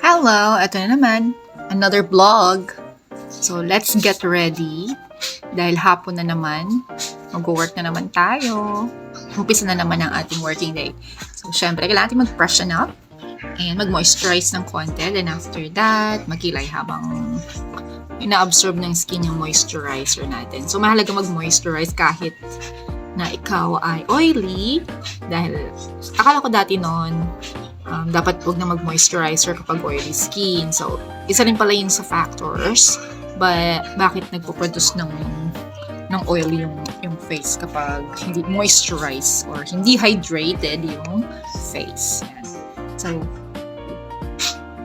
Hello! Ito na naman. Another vlog. So, let's get ready. Dahil hapon na naman. Mag-work na naman tayo. Umpisa na naman ang ating working day. So, syempre, kailangan natin mag-freshen up. And mag-moisturize ng konti. Then after that, magkilay habang ina-absorb ng skin yung moisturizer natin. So, mahalaga mag-moisturize kahit na ikaw ay oily. Dahil, akala ko dati noon, dapat huwag na mag-moisturizer kapag oily skin. So, isa rin pala yun sa factors. But, bakit nagpo-produce ng oily yung face kapag hindi moisturized or hindi hydrated yung face. Yan. So,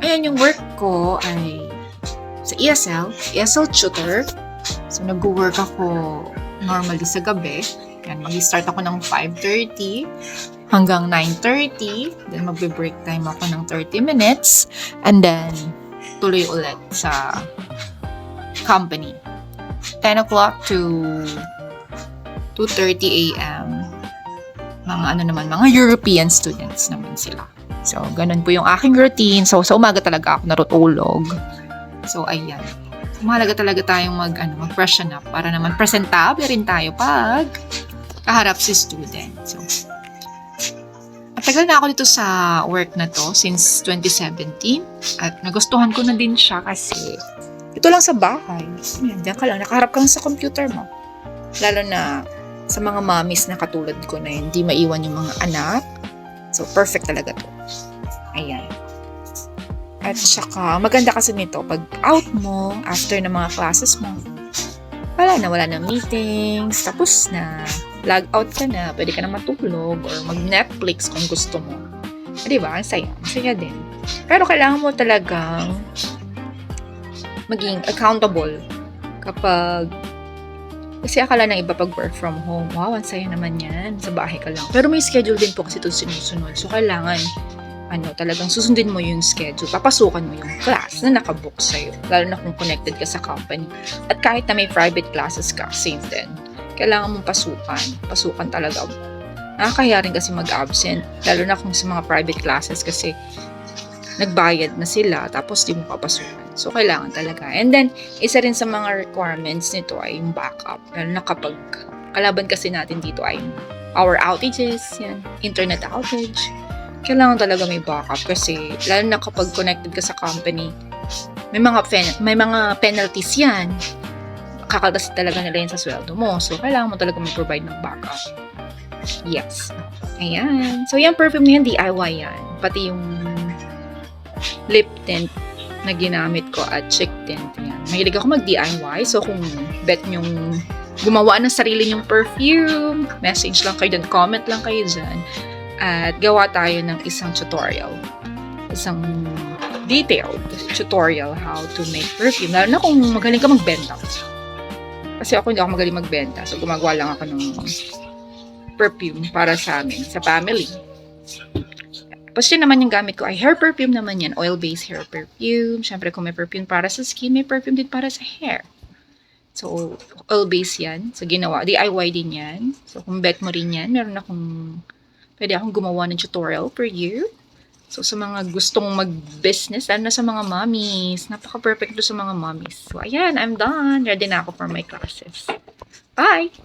ayan yung work ko ay sa ESL tutor. So, nag-work ako normally sa gabi. Yan, mag-start ako ng 5:30 hanggang 9:30. Then, magbe-break time ako ng 30 minutes. And then, tuloy ulit sa company. 10 o'clock to 2:30 a.m. Mga European students naman sila. So, ganun po yung aking routine. So, sa umaga talaga ako natutulog. So, ayan. Mahalaga talaga tayong mag-freshen up para naman presentable rin tayo pag kaharap si student. So, matagal na ako dito sa work na to since 2017 at nagustuhan ko na din siya kasi ito lang sa bahay. Diyan ka lang, nakaharap ka lang sa computer mo. Lalo na sa mga mommies na katulad ko na hindi maiwan yung mga anak. So, perfect talaga to. Ayan. At saka, maganda kasi nito, pag out mo, after ng mga classes mo, wala na meetings, tapos na, log out ka na, pwede ka na matulog, or mag-Netflix kung gusto mo. Diba? Ang saya din. Pero kailangan mo talagang maging accountable kapag kasi akala ng iba pag work from home, wow, ang saya naman yan, sa bahay ka lang. Pero may schedule din po kasi ito sinusunod. So, kailangan talagang susundin mo yung schedule. Papasukan mo yung class na nakabook sa'yo. Lalo na kung connected ka sa company. At kahit na may private classes ka, same din. Kailangan mong pasukan. Pasukan talaga. Nakakahiya rin kasi mag-absent. Lalo na kung sa mga private classes kasi nagbayad na sila tapos di mo papasukan. So, kailangan talaga. And then, isa rin sa mga requirements nito ay yung backup. Lalo na kapag kalaban kasi natin dito ay power outages, yan, internet outage. Kailangan talaga may backup kasi lalo na kapag connected ka sa company, may mga penalties yan. Kakaltas talaga nila yun sa sweldo mo. So, kailangan mo talaga mag-provide ng backup. Yes. Ayan. So, yung perfume na yan, DIY yan. Pati yung lip tint na ginamit ko at cheek tint yan. Mahilig ako mag-DIY. So, kung bet nyong gumawa ng sarili nyong perfume, message lang kayo dyan, comment lang kayo dyan. At gawa tayo ng isang tutorial. Isang detailed tutorial how to make perfume. Lalo na kung magaling ka magbenta. Kasi ako hindi ako magaling magbenta. So, gumagawa lang ako ng perfume para sa amin, sa family. Tapos yun naman yung gamit ko ay hair perfume naman yan. Oil-based hair perfume. Siyempre kung may perfume para sa skin, may perfume din para sa hair. So, oil-based yan. So, ginawa. DIY din yan. So, kung bet mo rin yan, pwede akong gumawa ng tutorial per year. So, sa mga gustong mag-business, lalo na sa mga mommies, napaka-perfect to sa mga mommies. So, ayan, I'm done. Ready na ako for my classes. Bye!